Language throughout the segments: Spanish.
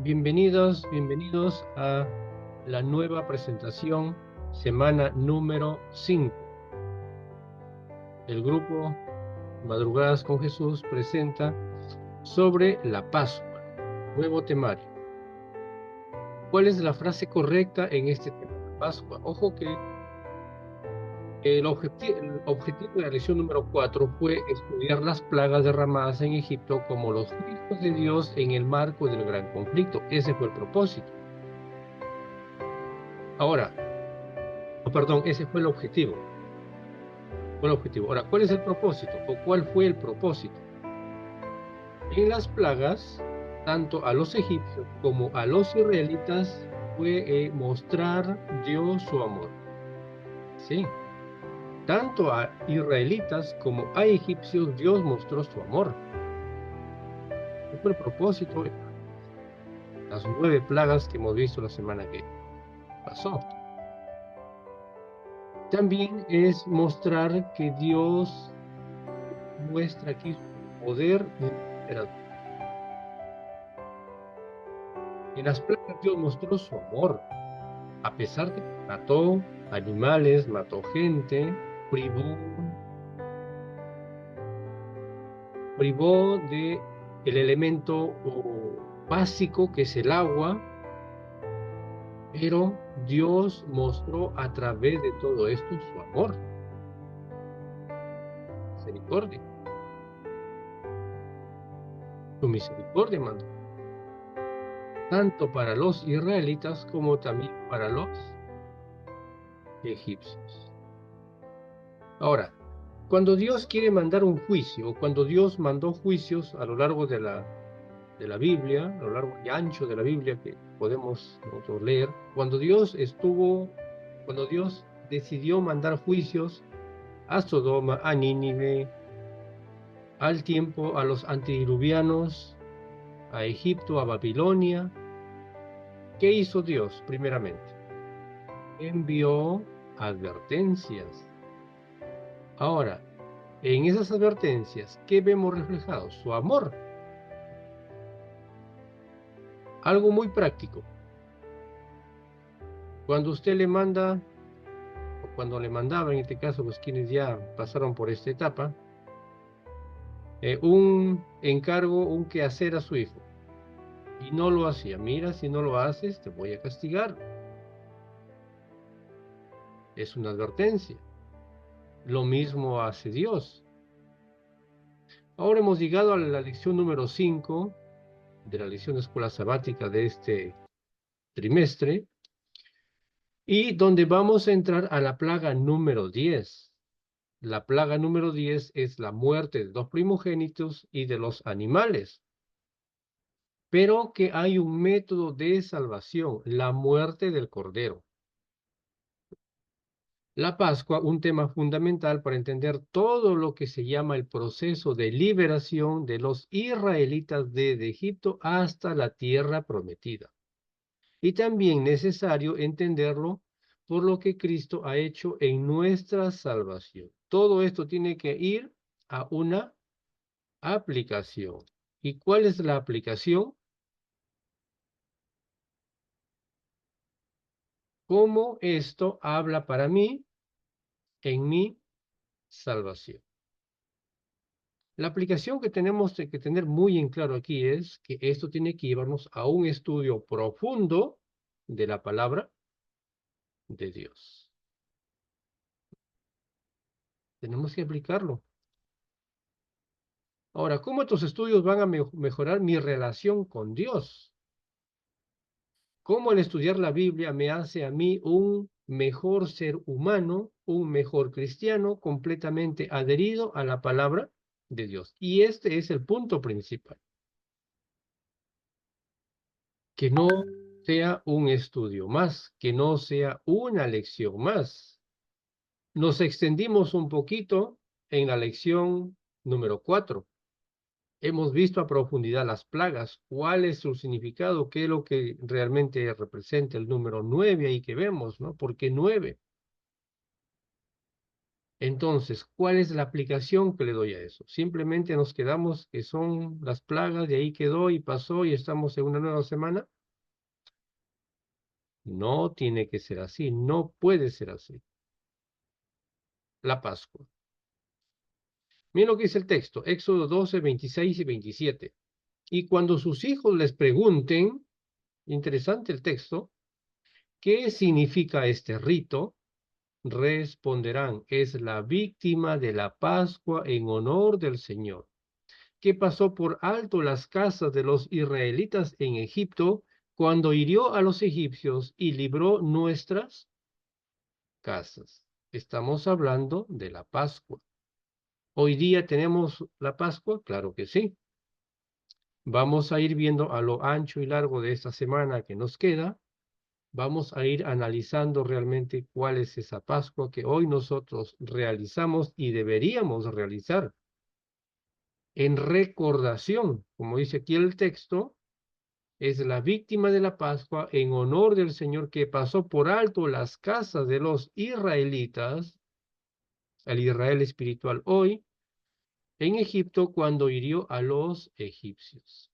Bienvenidos, bienvenidos a la nueva presentación, semana número 5. El grupo Madrugadas con Jesús presenta sobre la Pascua, nuevo temario. ¿Cuál es la frase correcta en este tema de la Pascua? Ojo que el objetivo de la lección número 4 fue estudiar las plagas derramadas en Egipto como los juicios de Dios en el marco del gran conflicto. Ese fue el propósito. Ahora, perdón, ese fue el objetivo. Ahora, ¿cuál es el propósito? ¿O cuál fue el propósito? En las plagas, tanto a los egipcios como a los israelitas fue mostrar Dios su amor. Sí, tanto a israelitas como a egipcios Dios mostró su amor. Ese fue el propósito de las 9 plagas que hemos visto la semana que pasó. También es mostrar que Dios muestra aquí su poder liberador. En las plagas Dios mostró su amor, a pesar de que mató animales, mató gente, privó de el elemento básico que es el agua, pero Dios mostró a través de todo esto su amor, misericordia, su misericordia mandó, tanto para los israelitas como también para los egipcios. Ahora, cuando Dios quiere mandar un juicio, o cuando Dios mandó juicios a lo largo de la Biblia, a lo largo y ancho de la Biblia que podemos nosotros leer, cuando Dios decidió mandar juicios a Sodoma, a Nínive, al tiempo, a los antediluvianos, a Egipto, a Babilonia, ¿qué hizo Dios primeramente? Envió advertencias. Ahora, en esas advertencias, ¿qué vemos reflejado? Su amor. Algo muy práctico. Cuando usted le manda, o cuando le mandaba, en este caso, pues quienes ya pasaron por esta etapa, un encargo, un quehacer a su hijo, y no lo hacía. Mira, si no lo haces, te voy a castigar. Es una advertencia. Lo mismo hace Dios. Ahora hemos llegado a la lección número 5 de la lección de escuela sabática de este trimestre, y donde vamos a entrar a la plaga número 10. La plaga número 10 es la muerte de los primogénitos y de los animales, pero que hay un método de salvación, la muerte del cordero. La Pascua, un tema fundamental para entender todo lo que se llama el proceso de liberación de los israelitas desde Egipto hasta la tierra prometida. Y también necesario entenderlo por lo que Cristo ha hecho en nuestra salvación. Todo esto tiene que ir a una aplicación. ¿Y cuál es la aplicación? ¿Cómo esto habla para mí en mi salvación? La aplicación que tenemos que tener muy en claro aquí es que esto tiene que llevarnos a un estudio profundo de la palabra de Dios. Tenemos que aplicarlo. Ahora, ¿cómo estos estudios van a mejorar mi relación con Dios? ¿Cómo el estudiar la Biblia me hace a mí un mejor ser humano, un mejor cristiano, completamente adherido a la palabra de Dios? Y este es el punto principal. Que no sea un estudio más, que no sea una lección más. Nos extendimos un poquito en la lección número 4. Hemos visto a profundidad las plagas, cuál es su significado, qué es lo que realmente representa el número 9 ahí que vemos, ¿no? ¿Por qué 9? Entonces, ¿cuál es la aplicación que le doy a eso? Simplemente nos quedamos que son las plagas, de ahí quedó y pasó y estamos en una nueva semana. No tiene que ser así, no puede ser así. La Pascua. Miren lo que dice el texto, Éxodo 12, 26 y 27. Y cuando sus hijos les pregunten, interesante el texto, ¿qué significa este rito? Responderán, es la víctima de la Pascua en honor del Señor, que pasó por alto las casas de los israelitas en Egipto cuando hirió a los egipcios y libró nuestras casas. Estamos hablando de la Pascua. ¿Hoy día tenemos la Pascua? Claro que sí. Vamos a ir viendo a lo ancho y largo de esta semana que nos queda. Vamos a ir analizando realmente cuál es esa Pascua que hoy nosotros realizamos y deberíamos realizar en recordación, como dice aquí el texto, es la víctima de la Pascua en honor del Señor que pasó por alto las casas de los israelitas, el Israel espiritual hoy, en Egipto cuando hirió a los egipcios.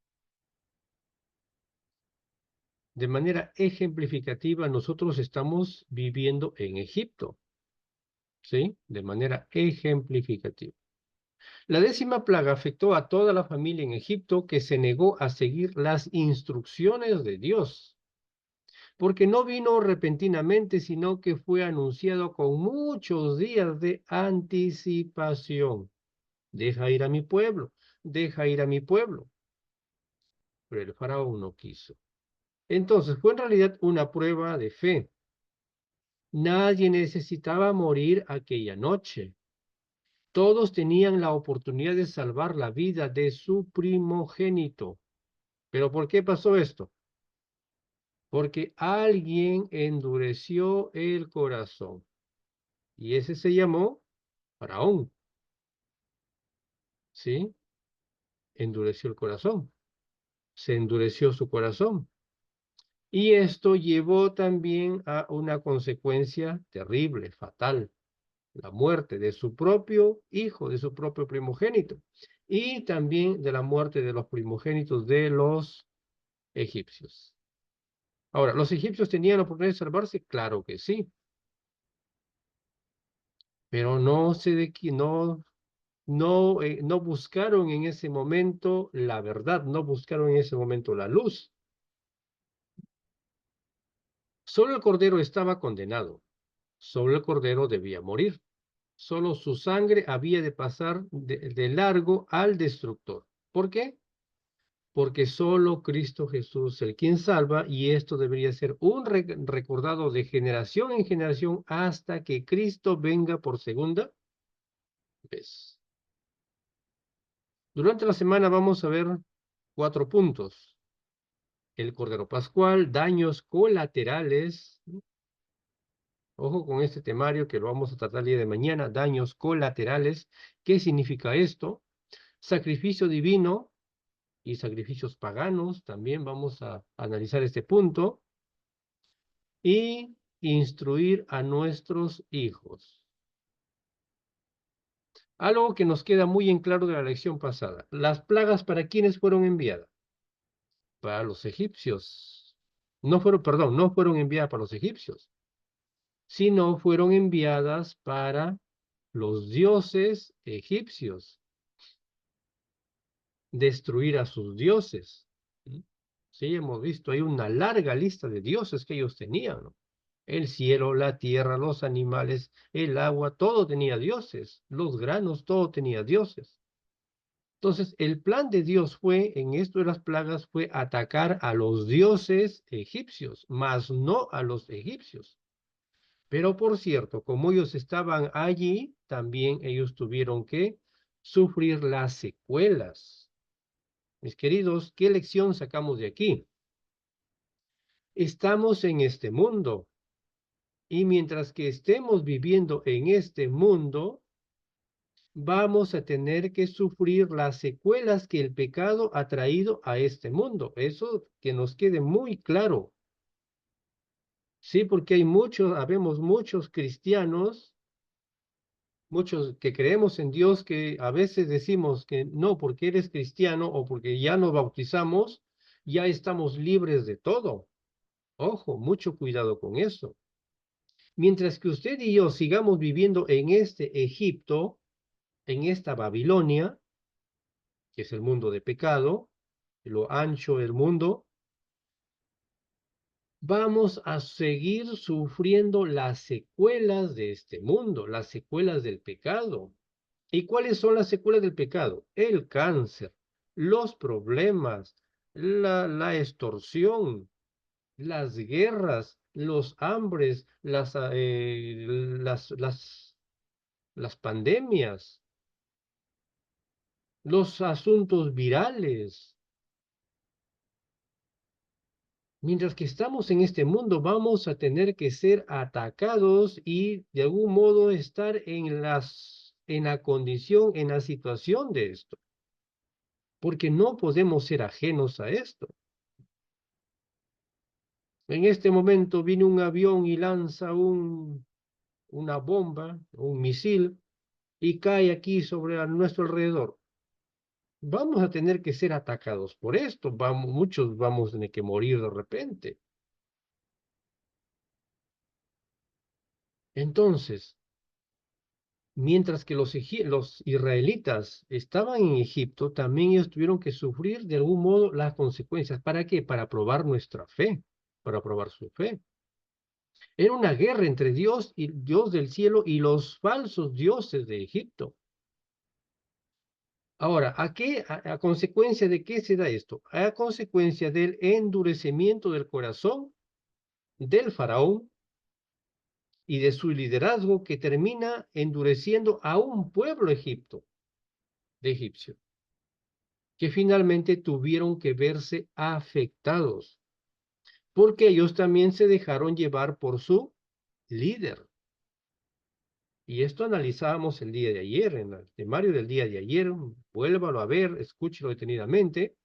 De manera ejemplificativa, nosotros estamos viviendo en Egipto, ¿sí? De manera ejemplificativa. La 10ª plaga afectó a toda la familia en Egipto que se negó a seguir las instrucciones de Dios, porque no vino repentinamente, sino que fue anunciado con muchos días de anticipación. Deja ir a mi pueblo, deja ir a mi pueblo. Pero el faraón no quiso. Entonces fue en realidad una prueba de fe. Nadie necesitaba morir aquella noche. Todos tenían la oportunidad de salvar la vida de su primogénito. ¿Pero por qué pasó esto? Porque alguien endureció el corazón. Y ese se llamó Faraón. ¿Sí? Endureció el corazón. Se endureció su corazón. Y esto llevó también a una consecuencia terrible, fatal. La muerte de su propio hijo, de su propio primogénito. Y también de la muerte de los primogénitos de los egipcios. Ahora, ¿los egipcios tenían la oportunidad de salvarse? Claro que sí. Pero no sé de qué, no buscaron en ese momento la verdad, no buscaron en ese momento la luz. Solo el cordero estaba condenado, solo el cordero debía morir, solo su sangre había de pasar de largo al destructor. ¿Por qué? Porque solo Cristo Jesús, el quien salva, y esto debería ser un recordado de generación en generación hasta que Cristo venga por segunda vez. Durante la semana vamos a ver 4 puntos. El Cordero Pascual, daños colaterales. Ojo con este temario que lo vamos a tratar el día de mañana. Daños colaterales. ¿Qué significa esto? Sacrificio divino y sacrificios paganos. También vamos a analizar este punto. Y instruir a nuestros hijos. Algo que nos queda muy en claro de la lección pasada. Las plagas, ¿para quiénes fueron enviadas? Para los egipcios. No fueron, perdón, no fueron enviadas para los egipcios, sino fueron enviadas para los dioses egipcios, destruir a sus dioses. Sí, hemos visto, hay una larga lista de dioses que ellos tenían, ¿no? El cielo, la tierra, los animales, el agua, todo tenía dioses, los granos, todo tenía dioses. Entonces, el plan de Dios fue, en esto de las plagas, fue atacar a los dioses egipcios, mas no a los egipcios. Pero por cierto, como ellos estaban allí, también ellos tuvieron que sufrir las secuelas. Mis queridos, ¿qué lección sacamos de aquí? Estamos en este mundo y mientras que estemos viviendo en este mundo, vamos a tener que sufrir las secuelas que el pecado ha traído a este mundo. Eso que nos quede muy claro. Sí, porque habemos muchos cristianos Muchos que creemos en Dios, que a veces decimos que no, porque eres cristiano o porque ya nos bautizamos, ya estamos libres de todo. Ojo, mucho cuidado con eso. Mientras que usted y yo sigamos viviendo en este Egipto, en esta Babilonia, que es el mundo de pecado, lo ancho del mundo, vamos a seguir sufriendo las secuelas de este mundo, las secuelas del pecado. ¿Y cuáles son las secuelas del pecado? El cáncer, los problemas, la extorsión, las guerras, los hambres, las pandemias, los asuntos virales. Mientras que estamos en este mundo, vamos a tener que ser atacados y de algún modo estar en la condición, en la situación de esto, porque no podemos ser ajenos a esto. En este momento viene un avión y lanza una bomba, un misil, y cae aquí sobre nuestro alrededor. Vamos a tener que ser atacados por esto. Muchos vamos a tener que morir de repente. Entonces, mientras que los israelitas estaban en Egipto, también ellos tuvieron que sufrir de algún modo las consecuencias. ¿Para qué? Para probar nuestra fe, para probar su fe. Era una guerra entre Dios y Dios del cielo y los falsos dioses de Egipto. Ahora, a consecuencia de qué se da esto? A consecuencia del endurecimiento del corazón del faraón y de su liderazgo que termina endureciendo a un pueblo de egipcio, que finalmente tuvieron que verse afectados, porque ellos también se dejaron llevar por su líder. Y esto analizábamos el día de ayer, en el temario del día de ayer, vuélvalo a ver, escúchelo detenidamente.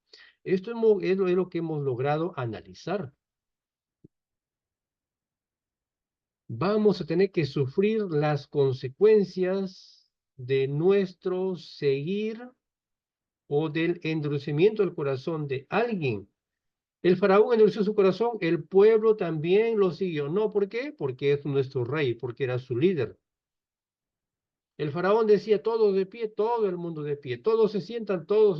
Esto es lo que hemos logrado analizar. Vamos a tener que sufrir las consecuencias de nuestro seguir o del endurecimiento del corazón de alguien. El faraón endureció su corazón, el pueblo también lo siguió. ¿No? ¿Por qué? Porque es nuestro rey, porque era su líder. El faraón decía, todos de pie, todo el mundo de pie, todos se sientan, todos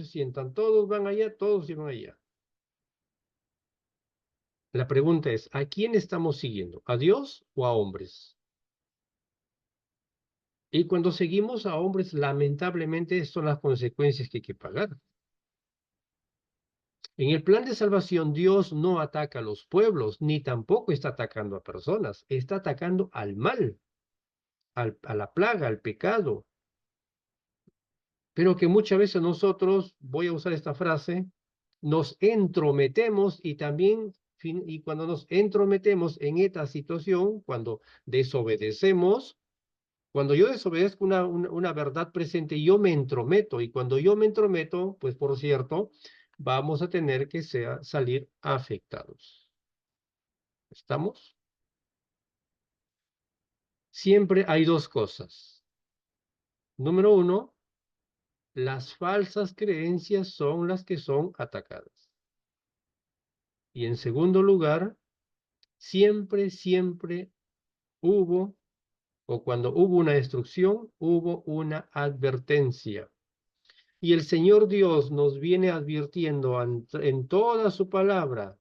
van allá, todos van allá. La pregunta es, ¿a quién estamos siguiendo? ¿A Dios o a hombres? Y cuando seguimos a hombres, lamentablemente, son las consecuencias que hay que pagar. En el plan de salvación, Dios no ataca a los pueblos, ni tampoco está atacando a personas, está atacando al mal, a la plaga, al pecado. Pero que muchas veces nosotros, voy a usar esta frase, nos entrometemos y también, y cuando nos entrometemos en esta situación, cuando desobedecemos, cuando yo desobedezco una verdad presente, yo me entrometo, y cuando yo me entrometo, pues por cierto, vamos a tener que salir afectados. ¿Estamos? Siempre hay dos cosas. Número uno, las falsas creencias son las que son atacadas. Y en segundo lugar, siempre hubo, o cuando hubo una destrucción, hubo una advertencia. Y el Señor Dios nos viene advirtiendo en toda su palabra,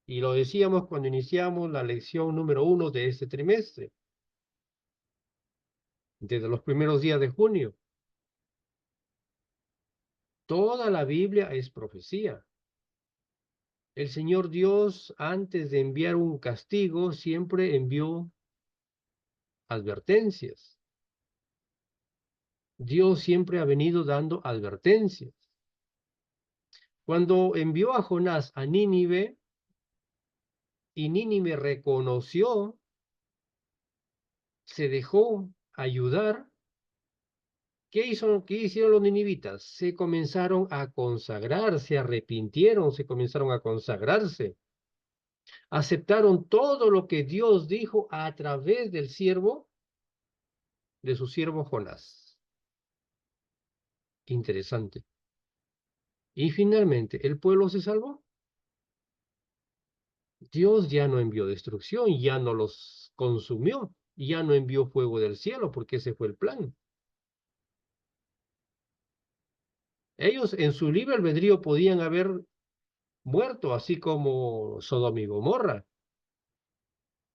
y lo decíamos cuando iniciamos la lección número 1 de este trimestre, desde los primeros días de junio. Toda la Biblia es profecía. El Señor Dios, antes de enviar un castigo, siempre envió advertencias. Dios siempre ha venido dando advertencias. Cuando envió a Jonás a Nínive, y Nínive reconoció, se dejó ayudar, ¿qué hicieron los ninivitas? Se comenzaron a consagrar, se arrepintieron, se comenzaron a consagrarse, aceptaron todo lo que Dios dijo a través del siervo de su siervo Jonás. Interesante. Y finalmente, ¿el pueblo se salvó? Dios ya no envió destrucción, ya no los consumió, ya no envió fuego del cielo, porque ese fue el plan. Ellos en su libre albedrío podían haber muerto, así como Sodoma y Gomorra,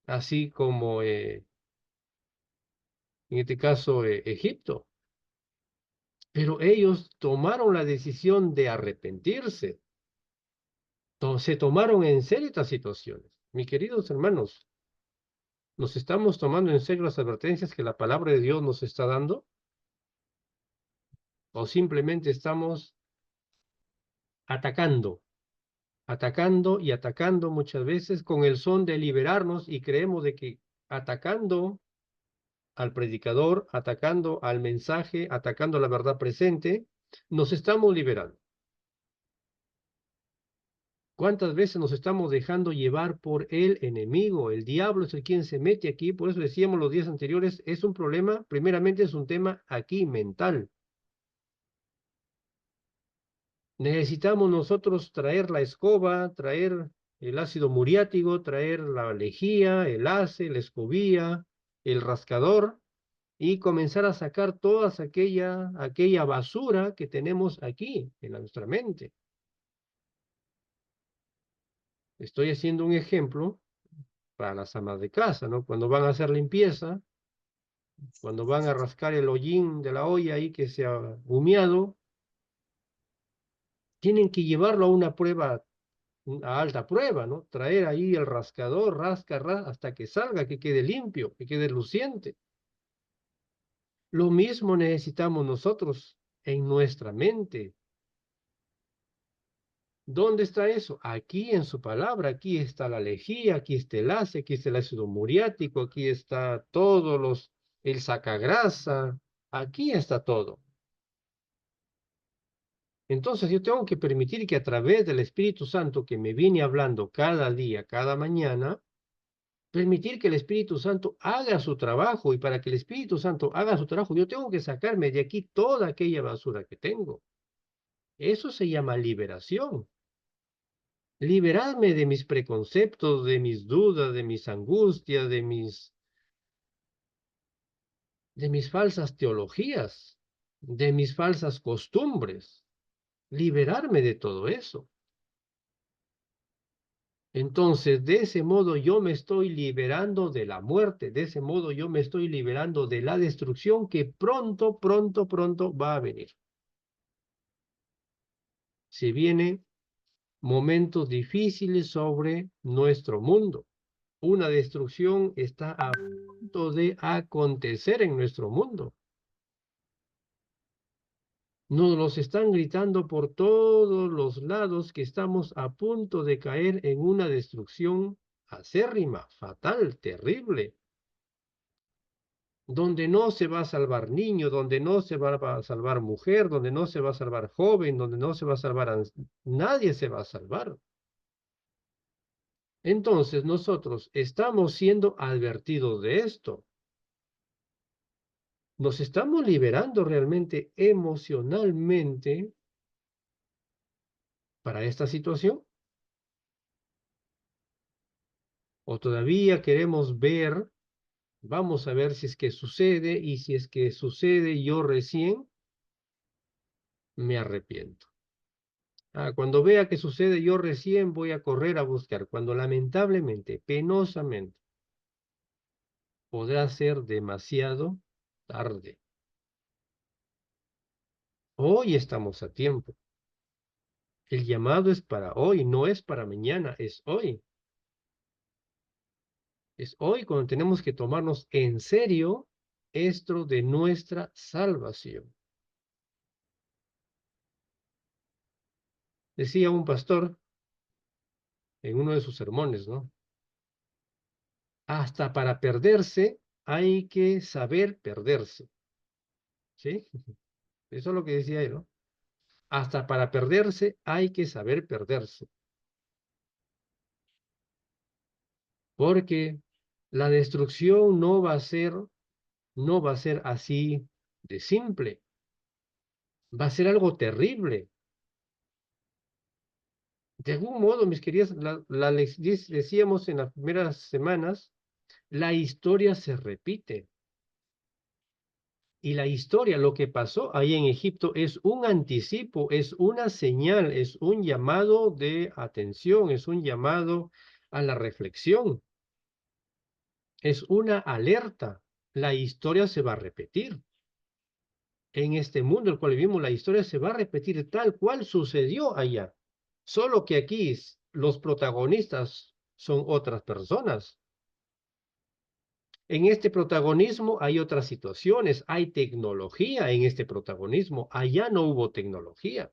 así como en este caso Egipto. Pero ellos tomaron la decisión de arrepentirse. Se tomaron en serio estas situaciones. Mis queridos hermanos, ¿nos estamos tomando en serio las advertencias que la palabra de Dios nos está dando? ¿O simplemente estamos atacando, atacando y atacando muchas veces con el son de liberarnos y creemos de que atacando al predicador, atacando al mensaje, atacando la verdad presente, nos estamos liberando? ¿Cuántas veces nos estamos dejando llevar por el enemigo? El diablo es el quien se mete aquí, por eso decíamos los días anteriores, es un problema, primeramente es un tema aquí mental. Necesitamos nosotros traer la escoba, traer el ácido muriático, traer la lejía, el ace, la escobía, el rascador y comenzar a sacar toda aquella basura que tenemos aquí en nuestra mente. Estoy haciendo un ejemplo para las amas de casa, ¿no? Cuando van a hacer limpieza, cuando van a rascar el hollín de la olla ahí que se ha humeado, tienen que llevarlo a una prueba, a alta prueba, ¿no? Traer ahí el rascador, hasta que salga, que quede limpio, que quede luciente. Lo mismo necesitamos nosotros en nuestra mente. ¿Dónde está eso? Aquí en su palabra, aquí está la lejía, aquí está el ace, aquí está el ácido muriático, aquí está el sacagrasa, aquí está todo. Entonces yo tengo que permitir que a través del Espíritu Santo que me viene hablando cada día, cada mañana, permitir que el Espíritu Santo haga su trabajo y para que el Espíritu Santo haga su trabajo, yo tengo que sacarme de aquí toda aquella basura que tengo. Eso se llama liberación. Liberarme de mis preconceptos, de mis dudas, de mis angustias, de mis falsas teologías, de mis falsas costumbres. Liberarme de todo eso. Entonces, de ese modo yo me estoy liberando de la muerte, de ese modo yo me estoy liberando de la destrucción que pronto, pronto, pronto va a venir. Se vienen momentos difíciles sobre nuestro mundo. Una destrucción está a punto de acontecer en nuestro mundo. Nos los están gritando por todos los lados que estamos a punto de caer en una destrucción acérrima, fatal, terrible, donde no se va a salvar niño, donde no se va a salvar mujer, donde no se va a salvar joven, donde no se va a salvar nadie se va a salvar. Entonces nosotros estamos siendo advertidos de esto. Nos estamos liberando realmente emocionalmente para esta situación. O todavía queremos ver, vamos a ver si es que sucede y si es que sucede yo recién me arrepiento. Cuando vea que sucede, yo recién voy a correr a buscar, cuando lamentablemente, penosamente, podrá ser demasiado tarde. Hoy estamos a tiempo. El llamado es para hoy, no es para mañana, es hoy. Es hoy cuando tenemos que tomarnos en serio esto de nuestra salvación. Decía un pastor en uno de sus sermones, ¿no? Hasta para perderse hay que saber perderse. ¿Sí? Eso es lo que decía él, ¿no? Hasta para perderse hay que saber perderse. Porque la destrucción no va a ser no va a ser así de simple. Va a ser algo terrible. De algún modo, mis queridas, decíamos en las primeras semanas, la historia se repite. Y la historia, lo que pasó ahí en Egipto, es un anticipo, es una señal, es un llamado de atención, es un llamado a la reflexión, es una alerta. La historia se va a repetir. En este mundo en el cual vivimos, la historia se va a repetir tal cual sucedió allá. Solo que aquí los protagonistas son otras personas. En este protagonismo hay otras situaciones, hay tecnología en este protagonismo. Allá no hubo tecnología.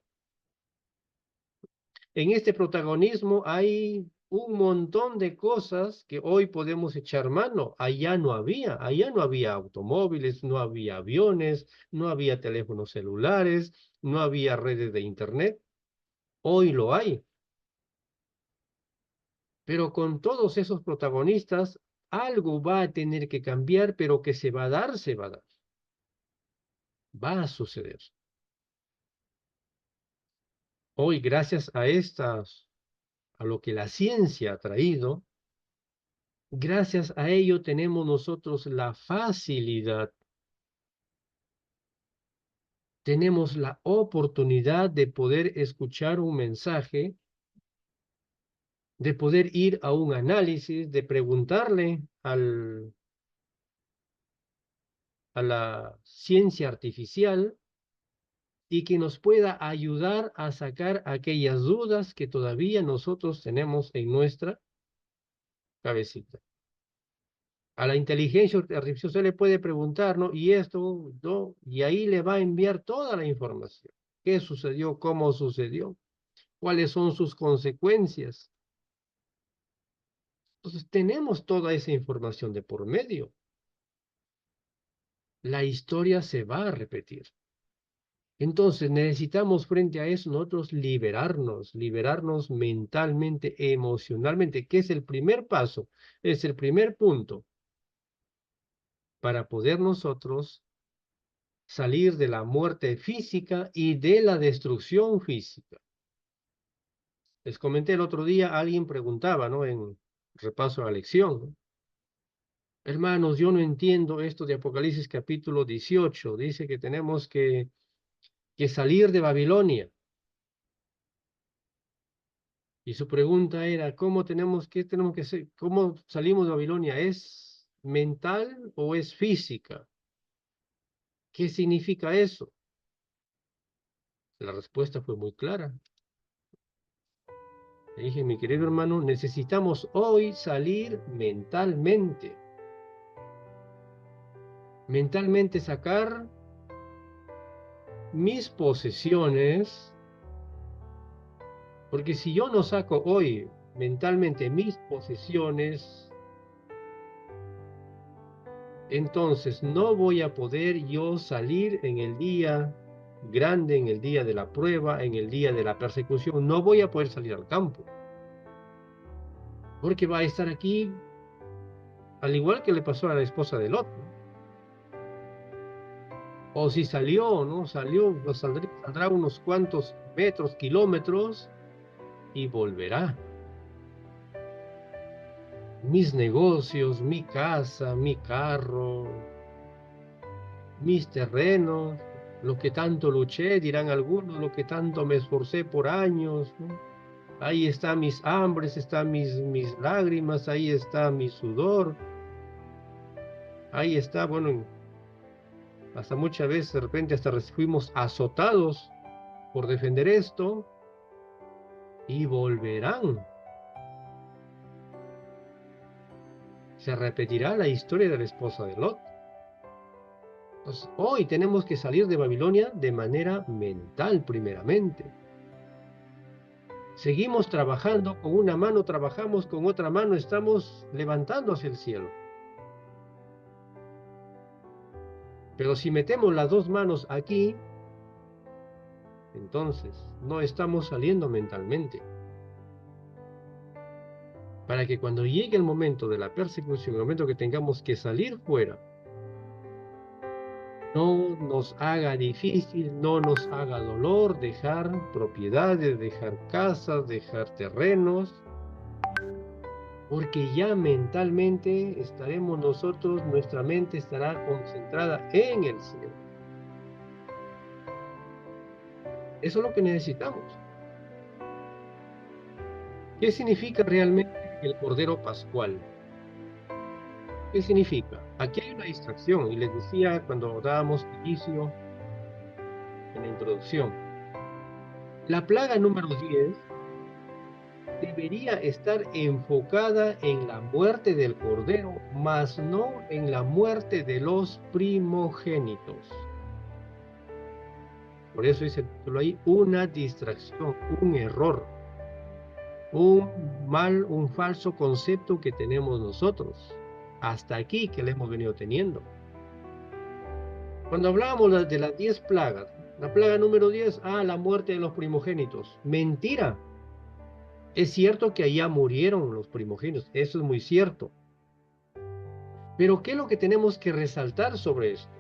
En este protagonismo hay un montón de cosas que hoy podemos echar mano. Allá no había automóviles, no había aviones, no había teléfonos celulares, no había redes de internet. Hoy lo hay. Pero con todos esos protagonistas, algo va a tener que cambiar, pero que se va a dar, se va a dar. Va a suceder. Hoy, gracias a lo que la ciencia ha traído, gracias a ello tenemos nosotros la facilidad, tenemos la oportunidad de poder escuchar un mensaje, de poder ir a un análisis, de preguntarle a la ciencia artificial y que nos pueda ayudar a sacar aquellas dudas que todavía nosotros tenemos en nuestra cabecita. A la inteligencia artificial se le puede preguntar, ¿no? Y esto, ¿no? Y ahí le va a enviar toda la información. ¿Qué sucedió? ¿Cómo sucedió? ¿Cuáles son sus consecuencias? Entonces, tenemos toda esa información de por medio. La historia se va a repetir. Entonces, necesitamos frente a eso nosotros liberarnos mentalmente, emocionalmente, que es el primer paso, es el primer punto para poder nosotros salir de la muerte física y de la destrucción física. Les comenté el otro día, alguien preguntaba, ¿no? En repaso a la lección, ¿no? Hermanos, yo no entiendo esto de Apocalipsis capítulo 18. Dice que tenemos que salir de Babilonia. Y su pregunta era, ¿qué tenemos que hacer? ¿Cómo salimos de Babilonia? ¿Es mental o es física? ¿Qué significa eso? La respuesta fue muy clara. Le dije, mi querido hermano, necesitamos hoy salir mentalmente. Mentalmente sacar mis posesiones, porque si yo no saco hoy mentalmente mis posesiones, entonces no voy a poder yo salir en el día grande, en el día de la prueba, en el día de la persecución, no voy a poder salir al campo, porque va a estar aquí, al igual que le pasó a la esposa de Lot, ¿no? O si salió, ¿no? Saldrá unos cuantos metros, kilómetros, y volverá. Mis negocios, mi casa, mi carro, mis terrenos, lo que tanto luché, dirán algunos, lo que tanto me esforcé por años, ¿no? Ahí están mis hambres, están mis lágrimas, ahí está mi sudor, ahí está, bueno, hasta muchas veces de repente hasta fuimos azotados por defender esto y volverán. Se repetirá la historia de la esposa de Lot. Entonces, hoy tenemos que salir de Babilonia de manera mental primeramente. Seguimos trabajando, con una mano trabajamos, con otra mano estamos levantando hacia el cielo. Pero si metemos las dos manos aquí, entonces no estamos saliendo mentalmente. Para que cuando llegue el momento de la persecución, el momento que tengamos que salir fuera, no nos haga difícil, no nos haga dolor dejar propiedades, dejar casas, dejar terrenos, porque ya mentalmente estaremos nosotros, nuestra mente estará concentrada en el cielo. Eso es lo que necesitamos. ¿Qué significa realmente el Cordero Pascual? ¿Qué significa? Aquí hay una distracción, y les decía cuando dábamos inicio en la introducción. La plaga número 10 debería estar enfocada en la muerte del Cordero, mas no en la muerte de los primogénitos. Por eso dice el título ahí, una distracción, un error, un falso concepto que tenemos nosotros, hasta aquí que le hemos venido teniendo. Cuando hablábamos de las 10 plagas, la plaga número 10, la muerte de los primogénitos. Mentira. Es cierto que allá murieron los primogénitos, eso es muy cierto. Pero ¿qué es lo que tenemos que resaltar sobre esto?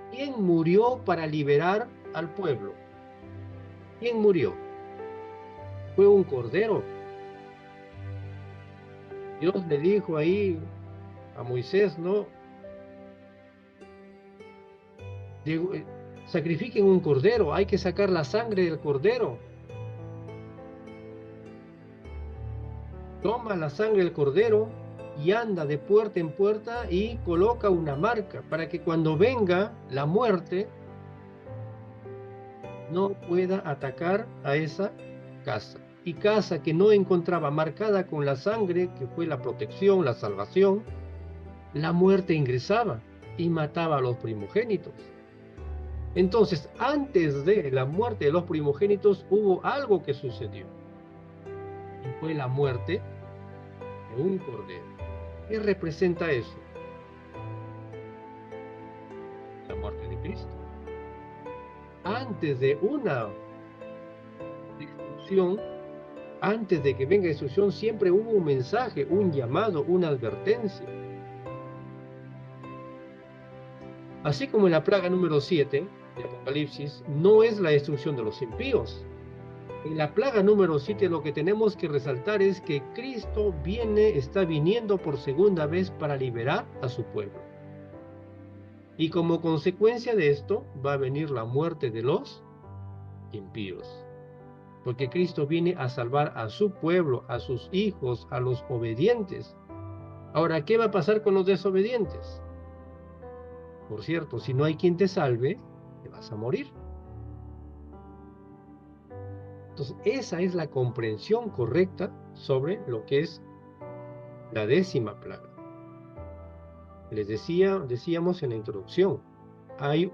¿Quién murió para liberar al pueblo? ¿Quién murió? Fue un cordero. Dios le dijo ahí a Moisés, ¿no? Sacrifiquen un cordero, hay que sacar la sangre del cordero. Toma la sangre del cordero y anda de puerta en puerta y coloca una marca para que cuando venga la muerte no pueda atacar a esa casa. Y casa que no encontraba marcada con la sangre, que fue la protección, la salvación, la muerte ingresaba y mataba a los primogénitos. Entonces, antes de la muerte de los primogénitos, hubo algo que sucedió. Y fue la muerte de un cordero. ¿Qué representa eso? La muerte de Cristo. Antes de una destrucción, antes de que venga destrucción, siempre hubo un mensaje, un llamado, una advertencia. Así como en la plaga número 7 de Apocalipsis, no es la destrucción de los impíos. En la plaga número 7 lo que tenemos que resaltar es que Cristo está viniendo por segunda vez para liberar a su pueblo. Y como consecuencia de esto va a venir la muerte de los impíos. Porque Cristo viene a salvar a su pueblo, a sus hijos, a los obedientes. Ahora, ¿qué va a pasar con los desobedientes? Por cierto, si no hay quien te salve, te vas a morir. Entonces, esa es la comprensión correcta sobre lo que es la 10ª plaga. Les decíamos en la introducción, hay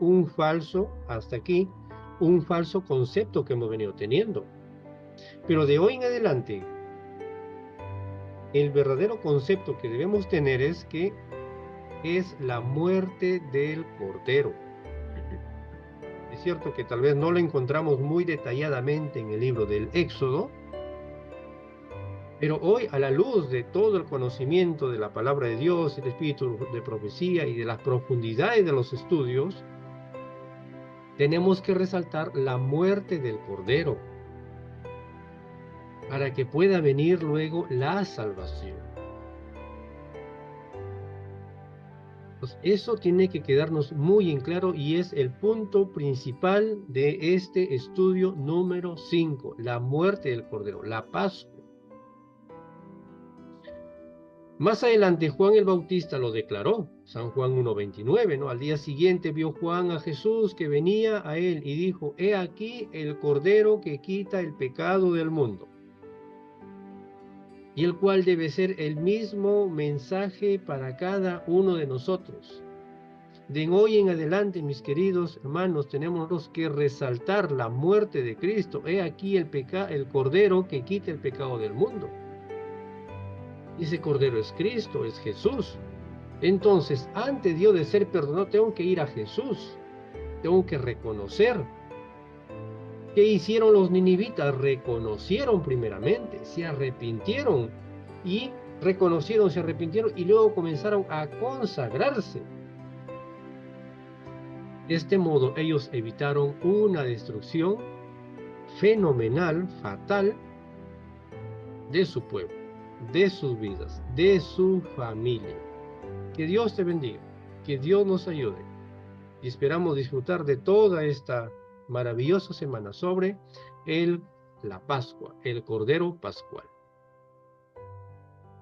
hasta aquí, un falso concepto que hemos venido teniendo. Pero de hoy en adelante, el verdadero concepto que debemos tener es que es la muerte del Cordero. Es cierto que tal vez no lo encontramos muy detalladamente en el libro del Éxodo, pero hoy, a la luz de todo el conocimiento de la palabra de Dios, el espíritu de profecía y de las profundidades de los estudios, tenemos que resaltar la muerte del Cordero para que pueda venir luego la salvación. Pues eso tiene que quedarnos muy en claro y es el punto principal de este estudio número 5, la muerte del Cordero, la Pascua. Más adelante Juan el Bautista lo declaró, San Juan 1:29, ¿no? Al día siguiente vio Juan a Jesús que venía a él y dijo, he aquí el Cordero que quita el pecado del mundo. Y el cual debe ser el mismo mensaje para cada uno de nosotros. De hoy en adelante, mis queridos hermanos, tenemos que resaltar la muerte de Cristo. He aquí el Cordero que quita el pecado del mundo. Ese Cordero es Cristo, es Jesús. Entonces, antes yo de ser perdonado, tengo que ir a Jesús. Tengo que reconocer. ¿Qué hicieron los ninivitas? Reconocieron primeramente, se arrepintieron y reconocieron, se arrepintieron y luego comenzaron a consagrarse. De este modo, ellos evitaron una destrucción fenomenal, fatal, de su pueblo, de sus vidas, de su familia. Que Dios te bendiga, que Dios nos ayude. Y esperamos disfrutar de toda esta maravillosa semana sobre la Pascua, el Cordero Pascual.